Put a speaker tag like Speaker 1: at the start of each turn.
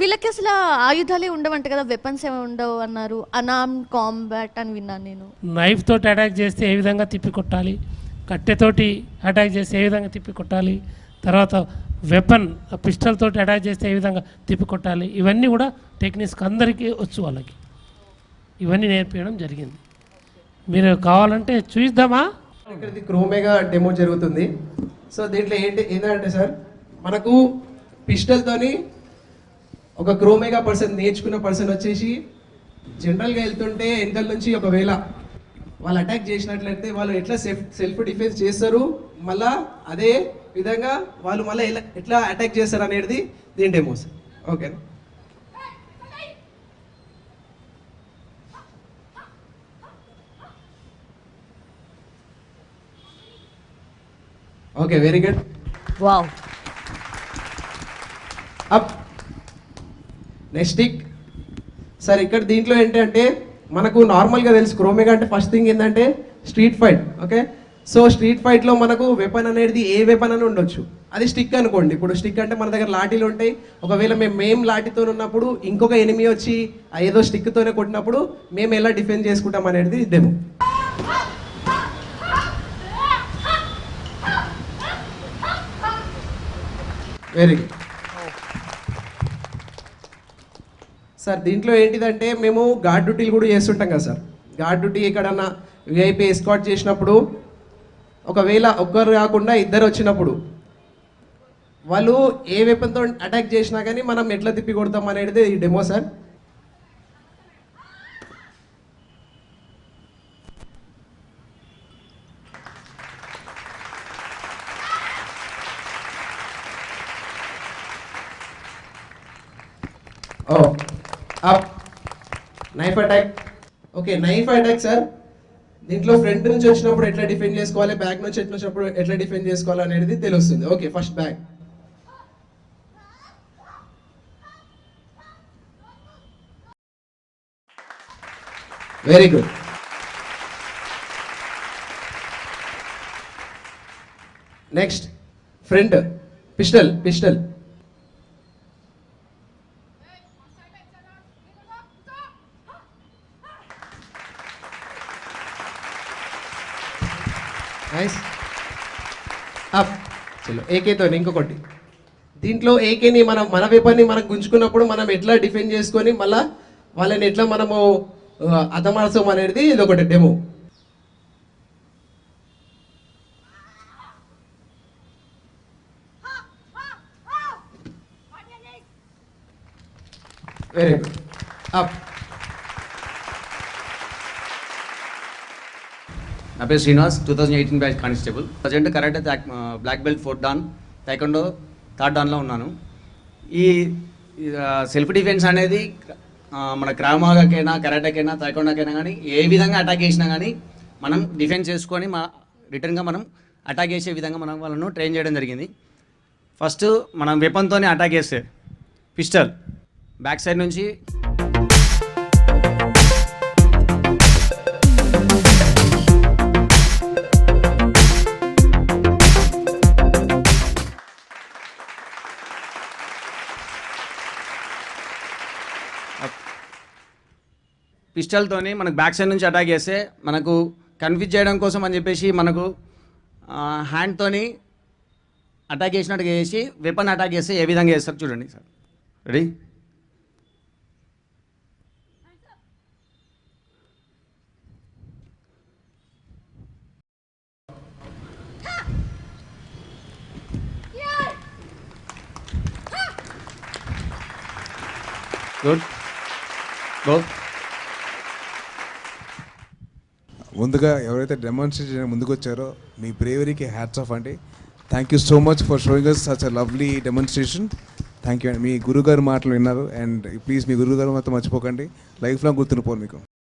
Speaker 1: వీళ్ళకి అసలు ఆయుధాలే ఉండవంట కదా, వెపన్స్ ఏమి ఉండవు అన్నారు. అనార్మ్ కాంబాట్ అని విన్నాను నేను.
Speaker 2: నైఫ్ తోటి అటాక్ చేస్తే ఏ విధంగా తిప్పి కొట్టాలి, కట్టెతోటి అటాక్ చేస్తే ఏ విధంగా తిప్పి కొట్టాలి, తర్వాత వెపన్ పిస్టల్ తోటి అటాక్ చేస్తే ఏ విధంగా తిప్పి కొట్టాలి, ఇవన్నీ కూడా టెక్నిక్స్ అందరికీ వచ్చు వాళ్ళకి. ఇవన్నీ నేర్పించడం జరిగింది. మీరు కావాలంటే చూద్దామా?
Speaker 3: ఇక్కడ క్రోమేగా డెమో జరుగుతుంది. సో దీంట్లో ఏంటంటే సార్, మనకు పిస్టల్తోని ఒక క్రోమేగా పర్సన్ నేర్చుకున్న పర్సన్ వచ్చేసి జనరల్గా వెళ్తుంటే వెనకాల నుంచి ఒకవేళ వాళ్ళు అటాక్ చేసినట్లయితే వాళ్ళు ఎట్లా సెల్ఫ్ డిఫెన్స్ చేస్తారు, మళ్ళా అదే విధంగా వాళ్ళు మళ్ళీ ఎట్లా అటాక్ చేస్తారు అనేది దీని డెమో సార్. ఓకేనా? Okay, very good.
Speaker 1: Wow.
Speaker 3: Up next stick sir. ఇక్కడ దీంట్లో ఏంటంటే మనకు నార్మల్గా తెలుసు క్రోమేగా అంటే ఫస్ట్ థింగ్ ఏంటంటే street fight. Okay, so street ఫైట్లో మనకు వెపన్ అనేది ఏ వెపన్ అని ఉండొచ్చు. అది స్టిక్ అనుకోండి. ఇప్పుడు స్టిక్ అంటే మన దగ్గర లాఠీలు ఉంటాయి. ఒకవేళ మేము లాఠీతో ఉన్నప్పుడు ఇంకొక ఎనిమి వచ్చి ఏదో స్టిక్తోనే కొట్టినప్పుడు మేము ఎలా డిఫెండ్ చేసుకుంటాం అనేది డెమో. Very good sir. దీంట్లో ఏంటిదంటే మేము గార్డ్ డ్యూటీలు కూడా చేస్తుంటాం కదా సార్. గార్డ్ డ్యూటీ ఎక్కడన్నా విఐపీ ఎస్కాట్ చేసినప్పుడు ఒకవేళ ఒక్కరు కాకుండా ఇద్దరు వచ్చినప్పుడు వాళ్ళు ఏ వెపన్తో అటాక్ చేసినా కానీ మనం ఎట్లా తిప్పి కొడతాం అనేది ఈ డెమో సార్. ఓ up knife attack. Okay, knife attack sir. దీంట్లో ఫ్రంట్ నుంచి వచ్చినప్పుడు ఎట్లా డిఫెండ్ చేసుకోవాలి, బ్యాక్ నుంచి వచ్చినప్పుడు ఎట్లా డిఫెండ్ చేసుకోవాలి అనేది తెలుస్తుంది. Okay, first back. Very good. Next front pistol. Nice. Up చలో. ఏకేతో ఇంకొకటి. దీంట్లో ఏకేని మన వెపన్ని మనం గుంజుకున్నప్పుడు మనం ఎట్లా డిఫెండ్ చేసుకొని మళ్ళా వాళ్ళని ఎట్లా మనము అతమార్చం అనేది ఇది ఒకటి డెమో. Very good. అప్.
Speaker 4: నా పేరు Srinivas, 2018 batch constable. Present karate black belt 4th dan, taekwondo 3rd డాన్లో ఉన్నాను. ఈ సెల్ఫ్ డిఫెన్స్ అనేది మన క్రామాగాకైనా కరాటేకైనా టైకొండోకైనా కానీ ఏ విధంగా అటాక్ చేసినా కానీ మనం డిఫెన్స్ చేసుకొని రిటర్న్గా మనం అటాక్ చేసే విధంగా మనం వాళ్ళను ట్రైన్ చేయడం జరిగింది. ఫస్ట్ మనం వెపన్తోనే అటాక్ చేస్తే పిస్టల్ బ్యాక్ సైడ్ నుంచి పిస్టల్తోని మనకు బ్యాక్ సైడ్ నుంచి అటాక్ చేస్తే మనకు కన్ఫ్యూజ్ చేయడం కోసం అని చెప్పేసి మనకు హ్యాండ్తోని అటాక్ చేసినట్టుగా చేసి వెపన్ అటాక్ చేస్తే ఏ విధంగా చేస్తారు చూడండి సార్. రెడీ? గుడ్. గో.
Speaker 5: ముందుగా ఎవరైతే డెమాన్స్ట్రేషన్ ముందుకు వచ్చారో మీ బ్రేవరీకి హ్యాట్స్ ఆఫ్ అండి. Thank you so much for showing us such a lovely demonstration. Thank you అండి. మీ గురుగారు మాటలు విన్నారు అండ్ ప్లీజ్ మీ గురుగారు మాత్రం మర్చిపోకండి. లైఫ్ లాంగ్ గుర్తుండిపోరు మీకు.